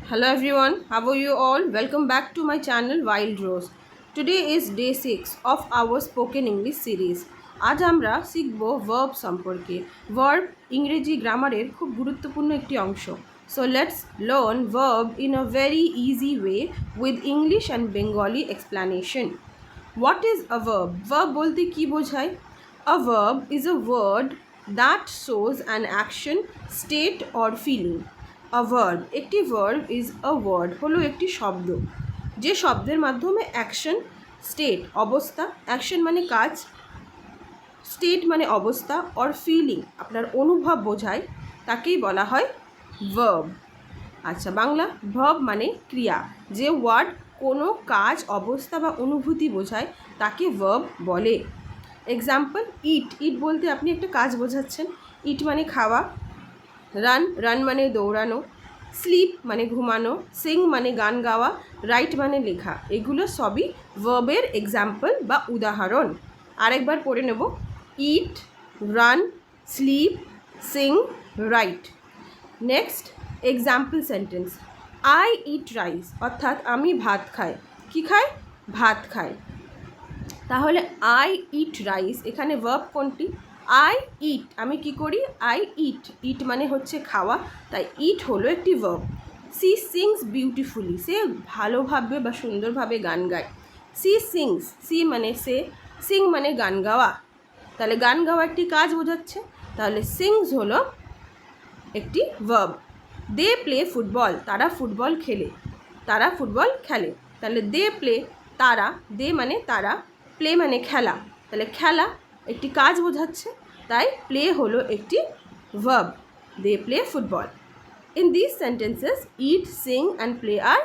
Hello everyone, how are you all? Welcome back to my channel Wild Rose. Today is day 6 of our spoken English series. আজ আমরা শিখব verb সম্পর্কে। verb ইংরেজি গ্রামারের খুব গুরুত্বপূর্ণ একটি অংশ। So let's learn verb in a very easy way with English and Bengali explanation. What is a verb? Verb বলতে কি বোঝায়? A verb is a word that shows an action, state or feeling. A verb, একটি verb is a word হলো একটি শব্দ যে শব্দের মাধ্যমে অ্যাকশন, স্টেট অবস্থা, অ্যাকশন মানে কাজ, স্টেট মানে অবস্থা, অর ফিলিং আপনার অনুভব বোঝায়, তাকেই বলা হয় ভার্ব। আচ্ছা, বাংলা ভার্ব মানে ক্রিয়া। যে ওয়ার্ড কোনো কাজ, অবস্থা বা অনুভূতি বোঝায় তাকে ভার্ব বলে। এক্সাম্পল, ইট। ইট বলতে আপনি একটা কাজ বোঝাচ্ছেন। ইট মানে খাওয়া। রান, রান মানে দৌড়ানো। স্লিপ মানে ঘুমানো। সিং মানে গান গাওয়া। রাইট মানে লেখা। এগুলো সবই ভার্বের এক্সাম্পল বা উদাহরণ। আরেকবার পড়ে নেব। Eat, run, sleep, sing, write. Next example sentence, I eat rice, অর্থাৎ আমি ভাত খাই। কি খাই? ভাত খাই। তাহলে আই ইট রাইস, এখানে ভার্ব কোনটি? আই ইট, আমি কি করি? I eat. ইট মানে হচ্ছে খাওয়া, তাই ইট হলো একটি ভার্ব। সি সিংস বিউটিফুলি, সে ভালোভাবে বা সুন্দরভাবে গান গায়। সি সিংস, সি মানে সে, সিং মানে গান গাওয়া। তাহলে গান গাওয়া একটি কাজ বোঝাচ্ছে, তাহলে সিংস হলো একটি ভার্ব। দে প্লে ফুটবল, তারা ফুটবল খেলে। তারা ফুটবল খেলে। তাহলে দে প্লে, তারা, দে মানে তারা, প্লে মানে খেলা। তাহলে খেলা একটি কাজ বোঝাচ্ছে, তাই প্লে হলো একটি verb. They play football. In this sentences it, sing and play are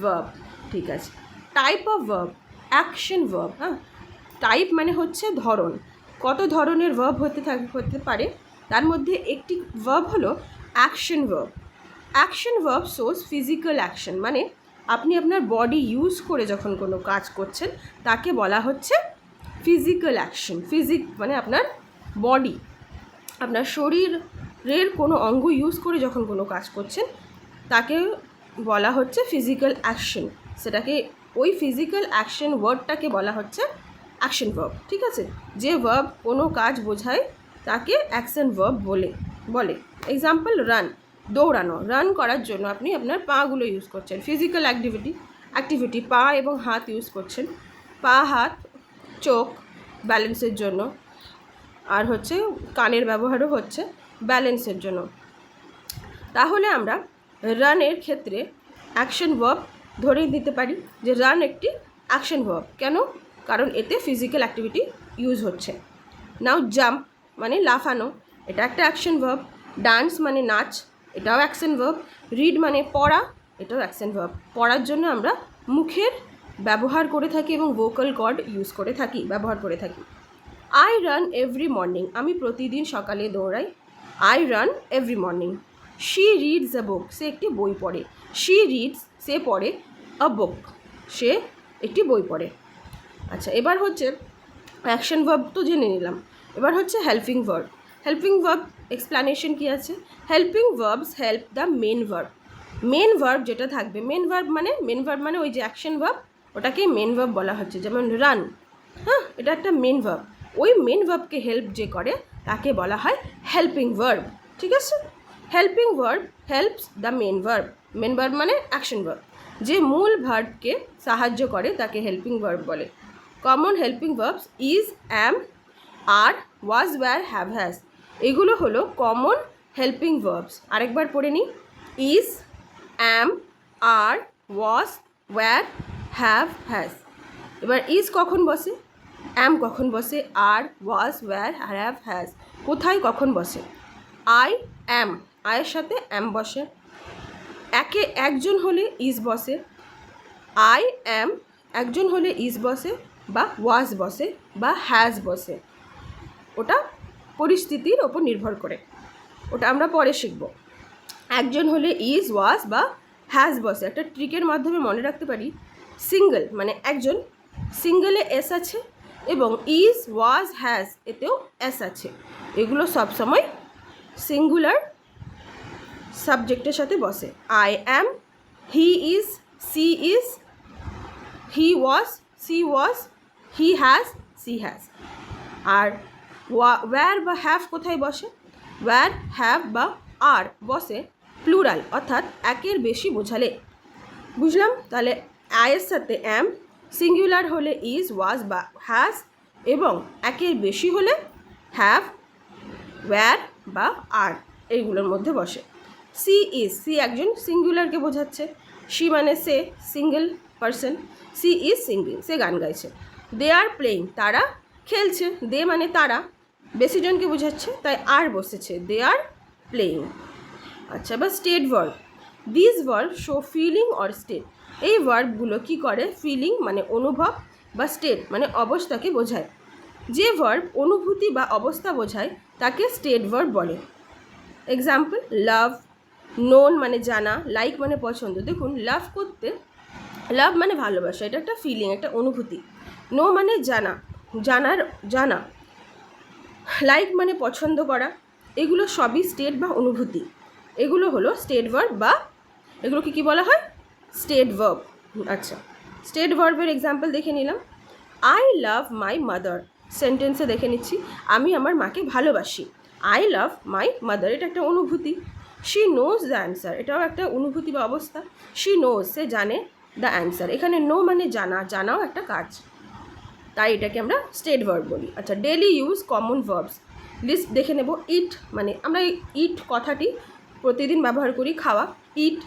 verb. ঠিক আছে। Type of verb, action verb. হ্যাঁ, টাইপ মানে হচ্ছে ধরন। কত ধরনের ভার্ব হতে পারে, তার মধ্যে একটি ভার্ব হলো action verb. Action verb shows physical action, মানে আপনি আপনার বডি ইউজ করে যখন কোনো কাজ করছেন তাকে বলা হচ্ছে ফিজিক্যাল অ্যাকশন। ফিজিক মানে আপনার বডি, আপনার শরীরের কোনো অঙ্গ ইউজ করে যখন কোনো কাজ করছেন তাকে বলা হচ্ছে ফিজিক্যাল অ্যাকশন। সেটাকে, ওই ফিজিক্যাল অ্যাকশন ওয়ার্ডটাকে বলা হচ্ছে অ্যাকশন ভার্ব। ঠিক আছে। যে ভার্ব কোনো কাজ বোঝায় তাকে অ্যাকশন ভার্ব বলে। এক্সাম্পল, রান, দৌড়ানো। রান করার জন্য আপনি আপনার পাগুলো ইউজ করছেন। ফিজিক্যাল অ্যাক্টিভিটি, পা এবং হাত ইউজ করছেন। পা, হাত, চোখ ব্যালেন্সের জন্য, আর হচ্ছে কানের ব্যবহারও হচ্ছে ব্যালেন্সের জন্য। তাহলে আমরা রানের ক্ষেত্রে অ্যাকশন ভার্ব ধরেই দিতে পারি যে রান একটি অ্যাকশন ভার্ব। কেন? কারণ এতে ফিজিক্যাল অ্যাক্টিভিটি ইউজ হচ্ছে। নাও জাম্প মানে লাফানো, এটা একটা অ্যাকশন ভার্ব। ডান্স মানে নাচ, এটাও অ্যাকশন ভার্ব। রিড মানে পড়া, এটাও অ্যাকশন ভার্ব। পড়ার জন্য আমরা মুখের ব্যবহার করে থাকি এবং ভোকাল কর্ড ইউজ করে থাকি, ব্যবহার করে থাকি। আই রান এভরি মর্নিং, আমি প্রতিদিন সকালে দৌড়াই। I run every morning. She reads a book, সে একটি বই পড়ে। শি রিডস, সে পড়ে। আ বুক, সে একটি বই পড়ে। আচ্ছা, এবার হচ্ছে অ্যাকশন ভার্ব তো জেনে নিলাম, এবার হচ্ছে helping verb. Helping verb explanation কী আছে? Helping verbs help the main verb. Main verb যেটা থাকবে, মেন ভার্ব মানে ওই যে অ্যাকশন ভার্ব, ওটাকেই মেন ভার্ব বলা হচ্ছে। যেমন রান, হ্যাঁ, এটা একটা মেন ভার্ব। ওই মেন ভার্বকে হেল্প যে করে তাকে বলা হয় হেল্পিং ভার্ব। ঠিক আছে। Helping verb helps the main verb. Main verb মানে অ্যাকশন ভার্ব। যে মূল ভার্বকে সাহায্য করে তাকে হেল্পিং ভার্ব বলে। Common helping verbs is, am, are, was, were, have, has. এগুলো হলো কমন হেল্পিং ভার্বস। আরেকবার পড়ে নিই। Is, am, are, was, were, have, has. এবার ইজ কখন বসে, অ্যাম কখন বসে, are, was, were, have, has কোথায় কখন বসে? আই অ্যাম, আয়ের সাথে অ্যাম বসে। একজন হলে ইজ বসে। আই অ্যাম একজন হলে ইজ বসে বা ওয়াজ বসে বা হ্যাজ বসে। ওটা পরিস্থিতির ওপর নির্ভর করে, ওটা আমরা পরে শিখব। একজন হলে ইজ, ওয়াজ বা হ্যাজ বসে। একটা ট্রিকের মাধ্যমে মনে রাখতে পারি। সিঙ্গল মানে একজন, সিঙ্গলে এস আছে, এবং ইজ, ওয়াজ, হ্যাজ এতেও এস আছে। এগুলো সবসময় সিঙ্গুলার সাবজেক্টের সাথে বসে। I am, he is, she is, he was, she was, he has, she has. Are were বা হ্যাভ কোথায় বসে? ওয়্যার, হ্যাভ বা আর বসে প্লুরাল, অর্থাৎ একের বেশি বোঝালে। বুঝলাম? তাহলে আয়ের সাথে অ্যাম, সিঙ্গুলার হলে ইজ, ওয়াজ বা হ্যাজ, এবং একের বেশি হলে হ্যাভ, ওয়্যার বা আর, এইগুলোর মধ্যে বসে। সি ইজ, সি একজন সিঙ্গুলারকে বোঝাচ্ছে। সি মানে সে, single person. She is singing, সে গান গাইছে। দে আর প্লেইং, তারা খেলছে। দে মানে তারা, বেশিজনকে বোঝাচ্ছে, তাই আর বসেছে। They are playing. আচ্ছা, বা state verb. This verb show feeling or state. এই ভার্বগুলো কী করে? ফিলিং মানে অনুভব, বা স্টেট মানে অবস্থাকে বোঝায়। যে ভার্ব অনুভূতি বা অবস্থা বোঝায় তাকে স্টেট ভার্ব বলে। এক্সাম্পল, লাভ, নোন মানে জানা, লাইক মানে পছন্দ। দেখুন, লাভ করতে, লাভ মানে ভালোবাসা, এটা একটা ফিলিং, একটা অনুভূতি। নো মানে জানা, জানা। লাইক মানে পছন্দ করা। এগুলো সবই স্টেট বা অনুভূতি। এগুলো হলো স্টেট ভার্ব, বা এগুলোকে কী বলা হয়? State verb. আচ্ছা, স্টেট ভার্বের এক্সাম্পল দেখে নিলাম। আই লাভ মাই মাদার, সেন্টেন্সে দেখে নিচ্ছি, আমি আমার মাকে ভালোবাসি। আই লাভ মাই মাদার, এটা একটা অনুভূতি। শি নোজ দ্য অ্যান্সার, এটাও একটা অনুভূতি বা অবস্থা। শি নোজ, সে জানে, দ্য অ্যান্সার, এখানে নো মানে জানা, জানাও একটা কাজ, তাই এটাকে আমরা স্টেট ভার্ব বলি। আচ্ছা, daily use common verbs list দেখে নেব। ইট মানে আমরা ইট কথাটি প্রতিদিন ব্যবহার করি, খাওয়া। ইট,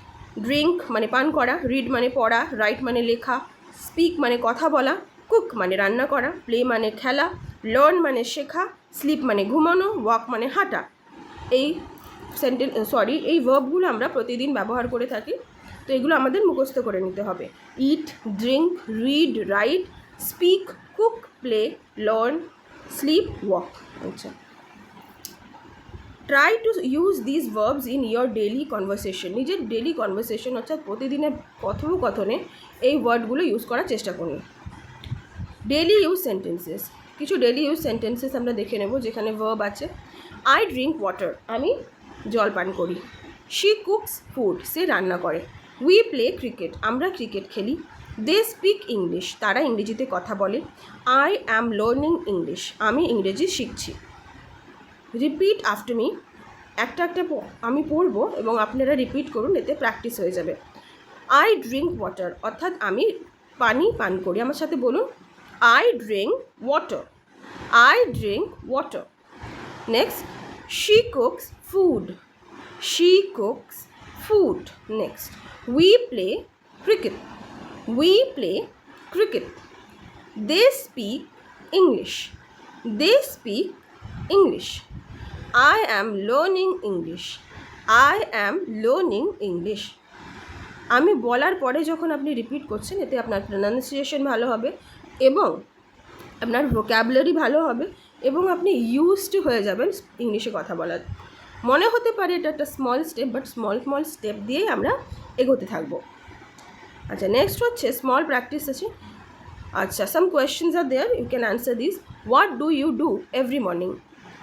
ড্রিঙ্ক মানে পান করা, রিড মানে পড়া, রাইট মানে লেখা, স্পিক মানে কথা বলা, কুক মানে রান্না করা, প্লে মানে খেলা, লার্ন মানে শেখা, স্লিপ মানে ঘুমানো, ওয়াক মানে হাঁটা। এই এই ভার্বগুলো আমরা প্রতিদিন ব্যবহার করে থাকি, তো এগুলো আমাদের মুখস্থ করে নিতে হবে। Eat, drink, read, write, speak, cook, play, learn, sleep, walk. আচ্ছা, try to use this verbs in your daily conversation. নিজের ডেলি কনভারসেশন অর্থাৎ প্রতিদিনের কথোপকথনে এই ওয়ার্ডগুলো ইউজ করার চেষ্টা করুন। ডেলি ইউজ সেন্টেন্সেস, কিছু ডেলি ইউজ সেন্টেন্সেস আমরা দেখে নেব যেখানে ভার্ব আছে। আই ড্রিঙ্ক ওয়াটার, আমি জল পান করি। শি কুকস ফুড, সে রান্না করে। উই প্লে ক্রিকেট, আমরা ক্রিকেট খেলি। দে স্পিক ইংলিশ, তারা ইংরেজিতে কথা বলে। আই অ্যাম লার্নিং ইংলিশ, আমি ইংরেজি শিখছি। রিপিট আফটার মি, একটা আমি পড়বো এবং আপনারা রিপিট করুন, এতে প্র্যাকটিস হয়ে যাবে। আই ড্রিঙ্ক ওয়াটার, অর্থাৎ আমি পানি পান করি। আমার সাথে বলুন, I drink water, I drink water. Next, she cooks food, she cooks food. Next, we play cricket, we play cricket. They speak English, they speak English. I am learning English, I am learning English. আমি বলার পরে যখন আপনি repeat করছেন, এতে আপনার pronunciation ভালো হবে এবং আপনার ভোক্যাবুলারি ভালো হবে এবং আপনি ইউজড হয়ে যাবেন ইংলিশে কথা বলার। মনে হতে পারে এটা একটা small step, but small step দিয়েই আমরা এগোতে থাকবো। আচ্ছা, নেক্সট হচ্ছে স্মল প্র্যাকটিস আছে। আচ্ছা, some questions are there, you can answer this. What do you do every morning?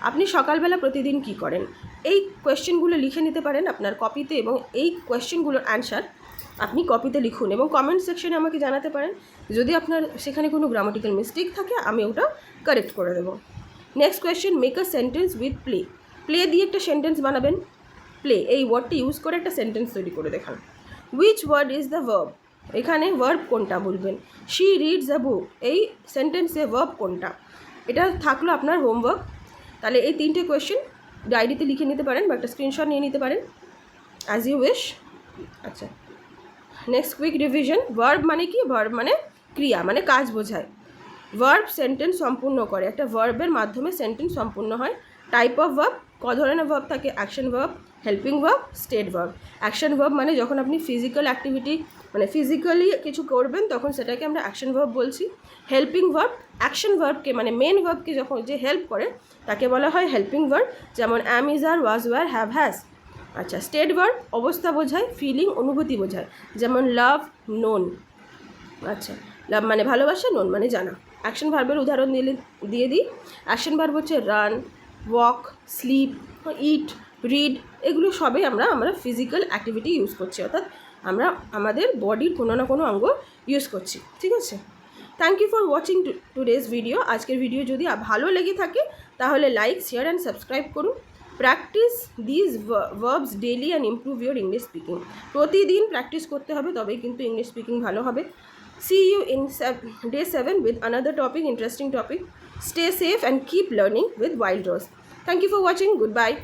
আপনি সকালবেলা প্রতিদিন কী করেন? এই কোয়েশ্চেনগুলো লিখে নিতে পারেন আপনার কপিতে এবং এই কোয়েশ্চেনগুলোর অ্যান্সার আপনি কপিতে লিখুন এবং কমেন্ট সেকশনে আমাকে জানাতে পারেন। যদি আপনার সেখানে কোনো গ্রামাটিক্যাল মিস্টেক থাকে, আমি ওটা কারেক্ট করে দেবো। Next question, make a sentence with play. Play দিয়ে একটা সেন্টেন্স বানাবেন। প্লে এই ওয়ার্ডটি ইউজ করে একটা সেন্টেন্স তৈরি করে দেখান। Which word is the verb? এখানে ভার্ব কোনটা বলবেন। শি রিডস আ বুক, এই সেন্টেন্সে ভার্ব কোনটা? এটা থাকলো আপনার হোমওয়ার্ক। তাহলে এই তিনটে কোয়েশ্চেন ডায়েরিতে লিখে নিতে পারেন বা একটা স্ক্রিনশট নিয়ে নিতে পারেন, অ্যাজ ইউ উইশ। আচ্ছা, নেক্সট কুইক রিভিশন। ভার্ব মানে কি? ভার্ব মানে ক্রিয়া, মানে কাজ বোঝায়। ভার্ব সেন্টেন্স সম্পূর্ণ করে, একটা ভার্বের মাধ্যমে সেন্টেন্স সম্পূর্ণ হয়। টাইপ অফ ভার্ব, ক ধরনের ভার্ব থাকে? Action verb, helping verb, state verb. Action verb মানে যখন আপনি ফিজিক্যাল অ্যাক্টিভিটি মানে ফিজিক্যালি কিছু করবেন তখন সেটাকে আমরা অ্যাকশন ভার্ব বলছি। হেল্পিং ভার্ব, অ্যাকশন ভার্বকে মানে মেন ভার্বকে যখন যে হেল্প করে তাকে বলা হয় হেল্পিং ভার্ব, যেমন am, is, are, was, were, have, has. আচ্ছা, স্টেট ভার্ব অবস্থা বোঝায়, ফিলিং অনুভূতি বোঝায়, যেমন লাভ, নোন। আচ্ছা, লাভ মানে ভালোবাসা, নোন মানে জানা। অ্যাকশন ভার্বের উদাহরণ দিয়ে দিই। অ্যাকশন ভার্ব হচ্ছে রান, ওয়াক, স্লিপ, ইট, রিড, এগুলো সবই আমরা ফিজিক্যাল অ্যাক্টিভিটি ইউজ করছি, অর্থাৎ আমরা আমাদের বডির কোনো না কোনো অঙ্গ ইউজ করছি, ঠিক আছে। Thank you for watching today's video. আজকের ভিডিও যদি ভালো লেগে থাকে তাহলে লাইক, শেয়ার অ্যান্ড সাবস্ক্রাইব করুন। Practice this verbs daily and improve your English speaking. প্রতিদিন প্র্যাকটিস করতে হবে, তবেই কিন্তু ইংলিশ স্পিকিং ভালো হবে। See you in day 7 with another topic, interesting topic. Stay safe and keep learning with Wild Rose. Thank you for watching. Goodbye.